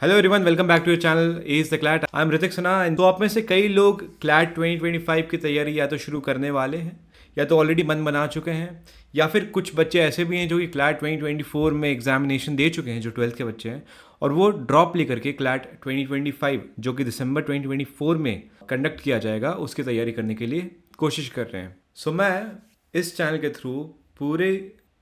Hello everyone, welcome back to your channel as the CLAT. I am Hrithik Sinha. तो आप में से कई लोग क्लैट 2025 की तैयारी या तो शुरू करने वाले हैं या तो ऑलरेडी मन बना चुके हैं, या फिर कुछ बच्चे ऐसे भी हैं जो कि क्लैट 2024 में एग्जामिनेशन दे चुके हैं, जो 12th के बच्चे हैं, और वो ड्रॉप लेकर के क्लैट 2025 जो कि दिसंबर 2024 में कंडक्ट किया जाएगा उसकी तैयारी करने के लिए कोशिश कर रहे हैं। सो मैं इस चैनल के थ्रू पूरे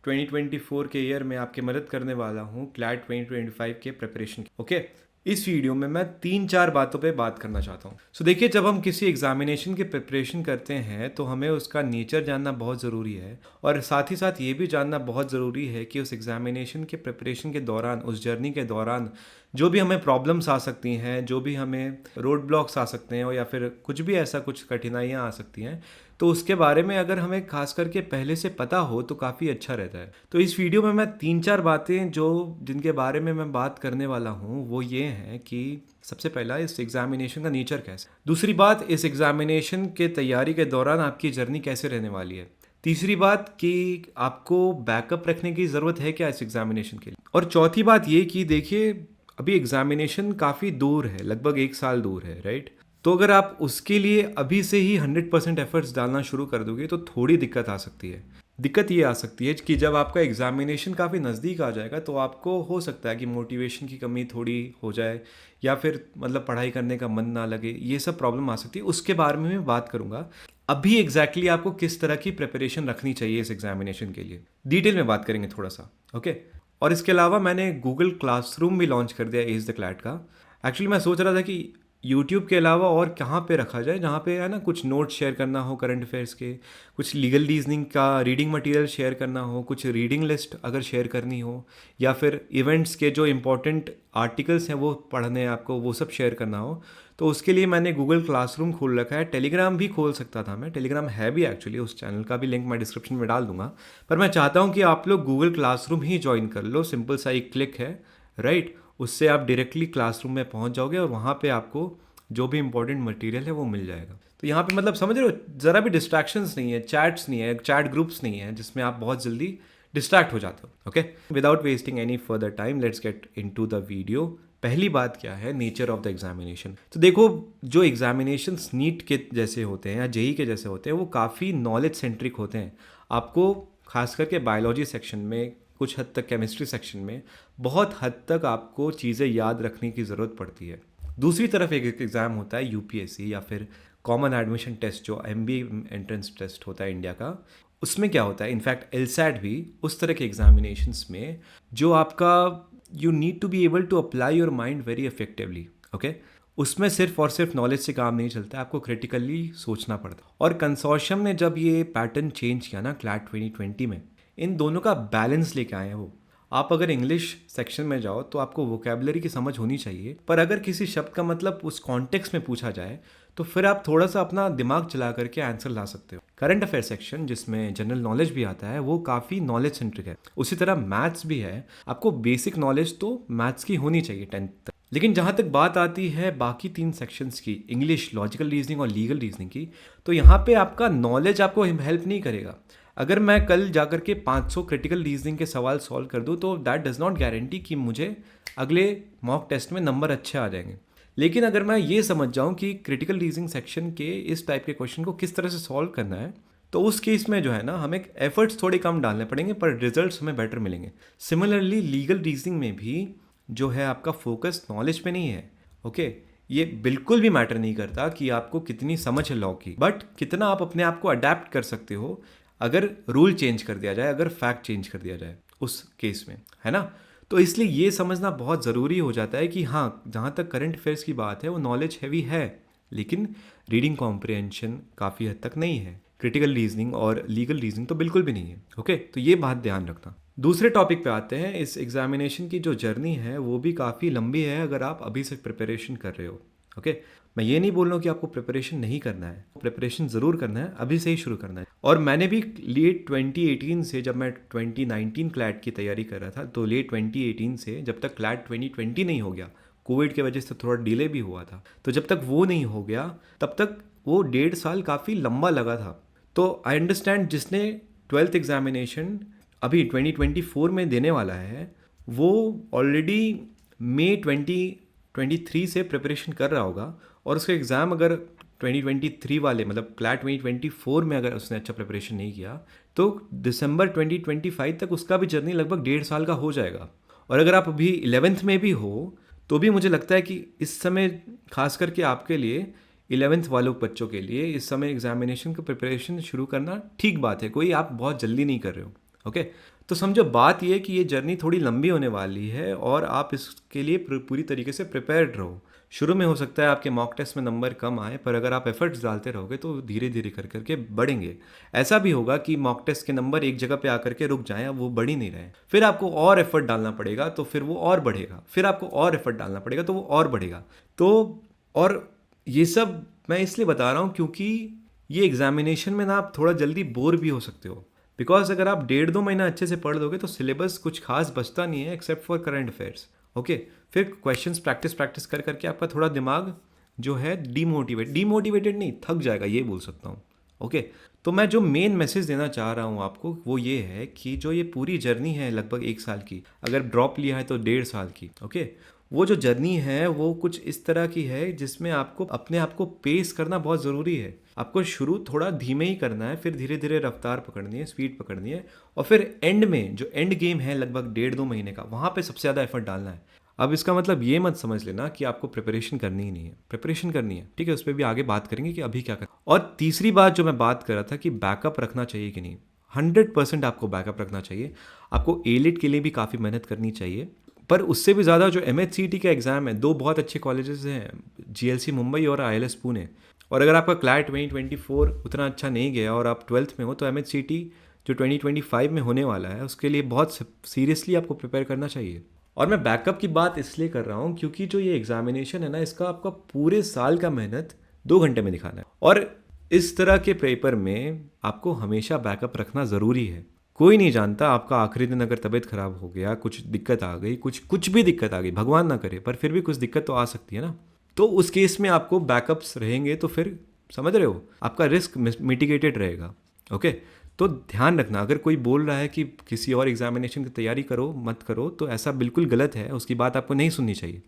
2024 के ईयर में आपकी मदद करने वाला हूँ क्लैट 2025 के प्रिपरेशन की। ओके, इस वीडियो में मैं 3-4 बातों पे बात करना चाहता हूँ। सो देखिए, जब हम किसी एग्जामिनेशन की प्रिपरेशन करते हैं तो हमें उसका नेचर जानना बहुत ज़रूरी है, और साथ ही साथ ये भी जानना बहुत ज़रूरी है कि उस एग्जामिनेशन के प्रिपरेशन के दौरान, उस जर्नी के दौरान जो भी हमें प्रॉब्लम्स आ सकती हैं, जो भी हमें रोड ब्लॉक्स आ सकते हैं, या फिर कुछ भी ऐसा कुछ कठिनाइयाँ आ सकती हैं, तो उसके बारे में अगर हमें खास करके पहले से पता हो तो काफ़ी अच्छा रहता है। तो इस वीडियो में मैं 3-4 बातें जो जिनके बारे में मैं बात करने वाला हूँ वो ये हैं कि सबसे पहला, इस एग्जामिनेशन का नेचर कैसा। दूसरी बात, इस एग्जामिनेशन के तैयारी के दौरान आपकी जर्नी कैसे रहने वाली है। तीसरी बात कि आपको बैकअप रखने की ज़रूरत है क्या इस एग्जामिनेशन के लिए। और चौथी बात ये कि देखिए, अभी एग्जामिनेशन काफ़ी दूर है, लगभग 1 साल दूर है, राइट। तो अगर आप उसके लिए अभी से ही 100% एफर्ट्स डालना शुरू कर दोगे तो थोड़ी दिक्कत आ सकती है। दिक्कत ये आ सकती है कि जब आपका एग्जामिनेशन काफ़ी नज़दीक आ जाएगा तो आपको हो सकता है कि मोटिवेशन की कमी थोड़ी हो जाए, या फिर मतलब पढ़ाई करने का मन ना लगे, ये सब प्रॉब्लम आ सकती है। उसके बारे में मैं बात करूंगा अभी एग्जैक्टली आपको किस तरह की प्रिपरेशन रखनी चाहिए इस एग्जामिनेशन के लिए, डिटेल में बात करेंगे थोड़ा सा। ओके, और इसके अलावा मैंने गूगल क्लासरूम भी लॉन्च कर दिया एज द क्लैट का। एक्चुअली मैं सोच रहा था कि यूट्यूब के अलावा और कहाँ पे रखा जाए जहाँ पे है ना कुछ नोट शेयर करना हो करंट अफेयर्स के, कुछ लीगल रीजनिंग का रीडिंग मटेरियल शेयर करना हो, कुछ रीडिंग लिस्ट अगर शेयर करनी हो, या फिर इवेंट्स के जो इंपॉर्टेंट आर्टिकल्स हैं वो पढ़ने हैं आपको, वो सब शेयर करना हो। तो उसके लिए मैंने गूगल क्लासरूम खोल रखा है। टेलीग्राम भी खोल सकता था मैं, टेलीग्राम है भी एक्चुअली, उस चैनल का भी लिंक मैं डिस्क्रिप्शन में डाल दूंगा। पर मैं चाहता हूँ कि आप लोग गूगल क्लासरूम ही ज्वाइन कर लो, सिंपल सा एक क्लिक है, राइट। उससे आप डायरेक्टली क्लासरूम में पहुँच जाओगे और वहाँ पर आपको जो भी इंपॉर्टेंट मटेरियल है वो मिल जाएगा। तो यहाँ पे मतलब समझ रहे हो, ज़रा भी डिस्ट्रैक्शंस नहीं है, चैट्स नहीं है, चैट ग्रुप्स नहीं है जिसमें आप बहुत जल्दी डिस्ट्रैक्ट हो जाते हो। Okay, without wasting any further time, let's get into the video. पहली बात क्या है, नेचर ऑफ द एग्जामिनेशन। तो देखो, जो एग्जामिनेशन नीट के जैसे होते हैं या जेई के जैसे होते हैं वो काफ़ी नॉलेज सेंट्रिक होते हैं। आपको खास करके बायोलॉजी सेक्शन में, कुछ हद तक केमिस्ट्री सेक्शन में, बहुत हद तक आपको चीज़ें याद रखने की ज़रूरत पड़ती है। दूसरी तरफ एक एग्ज़ाम होता है यूपीएससी या फिर कॉमन एडमिशन टेस्ट, जो एमबीए एंट्रेंस टेस्ट होता है इंडिया का। उसमें क्या होता है, इनफैक्ट एलसैट भी उस तरह के एग्जामिनेशंस में जो आपका you need to be able to apply your mind very effectively. Okay, उसमें सिर्फ और सिर्फ नॉलेज से काम नहीं चलता, आपको क्रिटिकली सोचना पड़ता। और कंसोर्शियम ने जब ये पैटर्न चेंज किया ना क्लैट 2020 में, इन दोनों का बैलेंस लेके आए हैं वो। आप अगर इंग्लिश सेक्शन में जाओ तो आपको वोकेबलरी की समझ होनी चाहिए, पर अगर किसी शब्द का मतलब उस कॉन्टेक्स्ट में पूछा जाए तो फिर आप थोड़ा सा अपना दिमाग चला करके आंसर ला सकते हो। करंट अफेयर सेक्शन जिसमें जनरल नॉलेज भी आता है वो काफ़ी नॉलेज सेंट्रिक है। उसी तरह मैथ्स भी है, आपको बेसिक नॉलेज तो मैथ्स की होनी चाहिए 10th तक। लेकिन जहाँ तक बात आती है बाकी 3 सेक्शंस की, इंग्लिश, लॉजिकल रीजनिंग और लीगल रीजनिंग की, तो यहाँ पे आपका नॉलेज आपको हेल्प नहीं करेगा। अगर मैं कल जाकर के 500 क्रिटिकल रीजनिंग के सवाल सॉल्व कर दूँ तो दैट डज नॉट गारंटी कि मुझे अगले मॉक टेस्ट में नंबर अच्छे आ जाएंगे। लेकिन अगर मैं ये समझ जाऊँ कि क्रिटिकल रीजनिंग सेक्शन के इस टाइप के क्वेश्चन को किस तरह से सॉल्व करना है, तो उस केस में जो है ना हमें एफर्ट्स थोड़े कम डालने पड़ेंगे पर रिजल्ट्स हमें बेटर मिलेंगे। सिमिलरली लीगल रीजनिंग में भी जो है आपका फोकस नॉलेज पे नहीं है। ओके, ये बिल्कुल भी मैटर नहीं करता कि आपको कितनी समझ है लॉ की, बट कितना आप अपने आप को अडेप्ट कर सकते हो अगर रूल चेंज कर दिया जाए, अगर फैक्ट चेंज कर दिया जाए उस केस में, है ना। तो इसलिए ये समझना बहुत ज़रूरी हो जाता है कि हाँ, जहाँ तक करंट अफेयर्स की बात है वो नॉलेज हैवी है, लेकिन रीडिंग कॉम्प्रिहेंशन काफ़ी हद तक नहीं है। क्रिटिकल रीजनिंग और लीगल रीजनिंग तो बिल्कुल भी नहीं है। ओके, तो ये बात ध्यान रखना। दूसरे टॉपिक पे आते हैं। इस एग्जामिनेशन की जो जर्नी है वो भी काफ़ी लंबी है अगर आप अभी से प्रिपरेशन कर रहे हो। ओके, मैं ये नहीं बोल रहा हूँ कि आपको प्रिपरेशन नहीं करना है, प्रिपरेशन ज़रूर करना है, अभी से ही शुरू करना है। और मैंने भी लेट 2018 से, जब मैं 2019 क्लैट की तैयारी कर रहा था, तो लेट 2018 से जब तक क्लैट 2020 नहीं हो गया, कोविड के वजह से थोड़ा डिले भी हुआ था, तो जब तक वो नहीं हो गया तब तक वो 1.5 साल काफ़ी लंबा लगा था। तो आई अंडरस्टैंड जिसने 12th एग्जामिनेशन अभी 2024 में देने वाला है वो ऑलरेडी मई 2023 से प्रिपरेशन कर रहा होगा और उसका एग्ज़ाम अगर 2023 वाले मतलब क्लैट 2024 में अगर उसने अच्छा प्रिपरेशन नहीं किया तो दिसंबर 2025 तक उसका भी जर्नी लगभग 1.5 साल का हो जाएगा। और अगर आप अभी 11th में भी हो तो भी मुझे लगता है कि इस समय खास करके आपके लिए 11th वालों बच्चों के लिए इस समय एग्जामिनेशन का प्रिपरेशन शुरू करना ठीक बात है, कोई आप बहुत जल्दी नहीं कर रहे हो। ओके, तो समझो बात ये है कि ये जर्नी थोड़ी लंबी होने वाली है और आप इसके लिए पूरी तरीके से प्रिपेयर्ड रहो। शुरू में हो सकता है आपके मॉक टेस्ट में नंबर कम आए, पर अगर आप एफर्ट्स डालते रहोगे तो धीरे धीरे कर करके बढ़ेंगे। ऐसा भी होगा कि मॉक टेस्ट के नंबर एक जगह पे आकर के रुक जाएं, अब वो बढ़ ही नहीं रहे, फिर आपको और एफर्ट डालना पड़ेगा तो फिर वो और बढ़ेगा, फिर आपको और एफर्ट डालना पड़ेगा तो वो और बढ़ेगा। तो और ये सब मैं इसलिए बता रहा हूँ क्योंकि ये एग्जामिनेशन में ना आप थोड़ा जल्दी बोर भी हो सकते हो। बिकॉज अगर आप 1.5-2 महीना अच्छे से पढ़ दोगे तो सिलेबस कुछ खास बचता नहीं है except for current affairs. Okay, फिर क्वेश्चंस प्रैक्टिस कर करके आपका थोड़ा दिमाग जो है डीमोटिवेटेड नहीं, थक जाएगा, ये बोल सकता हूँ। ओके, तो मैं जो मेन मैसेज देना चाह रहा हूँ आपको वो ये है कि जो ये पूरी जर्नी है लगभग 1 साल की, अगर ड्रॉप लिया है तो 1.5 साल की। ओके, वो जो जर्नी है वो कुछ इस तरह की है जिसमें आपको अपने आप को पेस करना बहुत ज़रूरी है। आपको शुरू थोड़ा धीमे ही करना है, फिर धीरे धीरे रफ्तार पकड़नी है, स्पीड पकड़नी है, और फिर एंड में जो एंड गेम है लगभग 1.5-2 महीने का, वहाँ पे सबसे ज़्यादा एफर्ट डालना है। अब इसका मतलब ये मत समझ लेना कि आपको प्रिपरेशन करनी ही नहीं है, प्रिपरेशन करनी है, ठीक है, उस पर भी आगे बात करेंगे कि अभी क्या करना। और तीसरी बात जो मैं बात कर रहा था कि बैकअप रखना चाहिए कि नहीं, 100% आपको बैकअप रखना चाहिए। आपको एलिट के लिए भी काफ़ी मेहनत करनी चाहिए, पर उससे भी ज़्यादा जो MHCT का एग्ज़ाम है, 2 बहुत अच्छे कॉलेजेस हैं, GLC मुंबई और ILS पुणे। और अगर आपका क्लैट 2024 उतना अच्छा नहीं गया और आप 12th में हो तो MHCT जो 2025 में होने वाला है उसके लिए बहुत सीरियसली आपको प्रिपेयर करना चाहिए। और मैं बैकअप की बात इसलिए कर रहा हूँ क्योंकि जो ये एग्जामिनेशन है ना, इसका आपका पूरे साल का मेहनत 2 घंटे में दिखाना है, और इस तरह के पेपर में आपको हमेशा बैकअप रखना ज़रूरी है। कोई नहीं जानता, आपका आखिरी दिन अगर तबीयत खराब हो गया, कुछ दिक्कत आ गई, कुछ भी दिक्कत आ गई, भगवान ना करे, पर फिर भी कुछ दिक्कत तो आ सकती है ना, तो उस केस में आपको बैकअप्स रहेंगे तो फिर समझ रहे हो आपका रिस्क मिटिगेटेड रहेगा। ओके, तो ध्यान रखना, अगर कोई बोल रहा है कि किसी और एग्जामिनेशन की तैयारी करो मत करो तो ऐसा बिल्कुल गलत है, उसकी बात आपको नहीं सुननी चाहिए।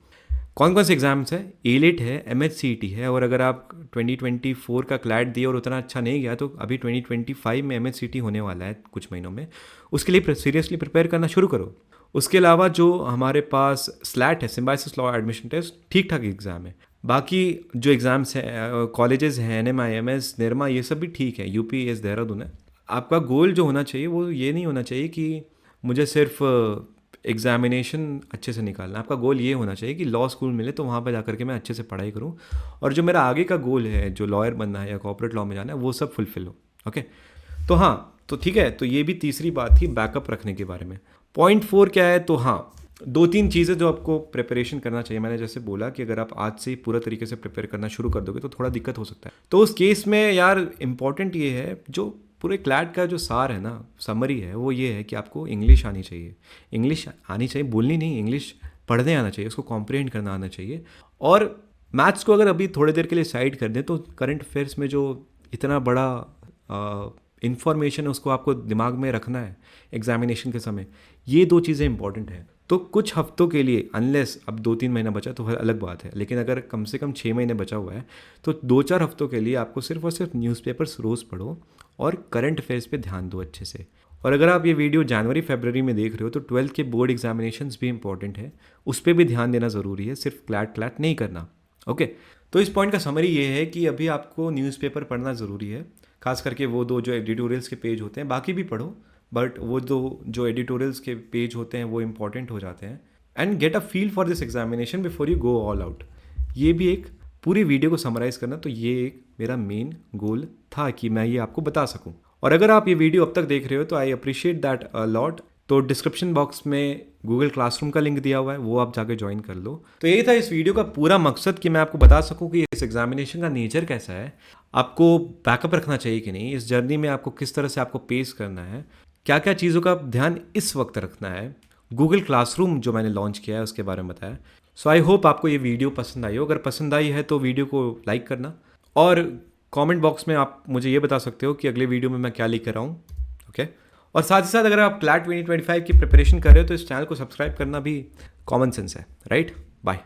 कौन कौन से एग्जाम्स है? एलिट है, MHCT है, और अगर आप 2024 का क्लैट दिए और उतना अच्छा नहीं गया तो अभी 2025 में MHCT होने वाला है कुछ महीनों में, उसके लिए सीरियसली प्रिपेयर करना शुरू करो। उसके अलावा जो हमारे पास स्लैट है, सिम्बायोसिस लॉ एडमिशन टेस्ट, ठीक ठाक एग्ज़ाम है। बाकी जो एग्ज़ाम्स हैं, कॉलेजेस हैं, NMIMS, निरमा, ये सब भी ठीक है, UPS देहरादून है। आपका गोल जो होना चाहिए वो ये नहीं होना चाहिए कि मुझे सिर्फ एग्जामिनेशन अच्छे से निकालना। आपका गोल ये होना चाहिए कि लॉ स्कूल मिले तो वहाँ पर जा करके मैं अच्छे से पढ़ाई करूँ, और जो मेरा आगे का गोल है, जो लॉयर बनना है या कॉर्पोरेट लॉ में जाना है, वो सब फुलफिल हो। ओके, तो हाँ, तो ठीक है, तो ये भी तीसरी बात थी बैकअप रखने के बारे में। पॉइंट 4 क्या है? तो हाँ, 2-3 चीज़ें जो आपको प्रिपरेशन करना चाहिए। मैंने जैसे बोला कि अगर आप आज से ही पूरा तरीके से प्रिपेयर करना शुरू कर दोगे तो थोड़ा दिक्कत हो सकता है। तो उस केस में यार इम्पॉर्टेंट ये है, जो पूरे क्लैट का जो सार है ना, समरी है, वो ये है कि आपको इंग्लिश आनी चाहिए। इंग्लिश आनी चाहिए, बोलनी नहीं, इंग्लिश पढ़ने आना चाहिए, उसको कॉम्प्रिहेंड करना आना चाहिए। और मैथ्स को अगर अभी थोड़ी देर के लिए साइड कर दें तो करंट अफेयर्स में जो इतना बड़ा इन्फॉर्मेशन है उसको आपको दिमाग में रखना है एग्जामिनेशन के समय, ये 2 चीज़ें इंपॉर्टेंट हैं। तो कुछ हफ्तों के लिए, अनलेस अब 2-3 महीना बचा तो अलग बात है, लेकिन अगर कम से कम 6 महीने बचा हुआ है तो 2-4 हफ्तों के लिए आपको सिर्फ और सिर्फ न्यूज़पेपर्स रोज़ पढ़ो और करंट अफेयर्स पे ध्यान दो अच्छे से। और अगर आप ये वीडियो जनवरी-फरवरी में देख रहे हो तो 12th के बोर्ड एग्जामिनेशंस भी इंपॉर्टेंट है, उस पर भी ध्यान देना ज़रूरी है, सिर्फ क्लैट नहीं करना। ओके, तो इस पॉइंट का समरी ये है कि अभी आपको न्यूज़पेपर पढ़ना ज़रूरी है, खास करके वो 2 जो एडिटोरियल्स के पेज होते हैं, बाकी भी पढ़ो, बट वो 2 जो एडिटोरियल्स के पेज होते हैं वो इंपॉर्टेंट हो जाते हैं। And get a feel for this examination before you go all out. ये भी एक पूरी वीडियो को समराइज़ करना, तो ये एक मेरा मेन गोल था कि मैं ये आपको बता सकूं। और अगर आप ये वीडियो अब तक देख रहे हो तो I appreciate that a lot. तो डिस्क्रिप्शन बॉक्स में गूगल क्लासरूम का लिंक दिया हुआ है, वो आप जाके ज्वाइन कर लो। तो यही था इस वीडियो का पूरा मकसद कि मैं आपको बता सकूं कि इस एग्जामिनेशन का नेचर कैसा है, आपको बैकअप रखना चाहिए कि नहीं, इस जर्नी में आपको किस तरह से आपको पेस करना है, क्या क्या चीज़ों का ध्यान इस वक्त रखना है। गूगल क्लासरूम जो मैंने लॉन्च किया है उसके बारे में बताया। सो आई होप आपको ये वीडियो पसंद आई हो। अगर पसंद आई है तो वीडियो को लाइक करना, और कमेंट बॉक्स में आप मुझे ये बता सकते हो कि अगले वीडियो में मैं क्या लेकर आऊँ। ओके, और साथ ही साथ अगर आप क्लैट 2025 की प्रिपरेशन कर रहे हो तो इस चैनल को सब्सक्राइब करना भी कॉमन सेंस है, राइट। बाय।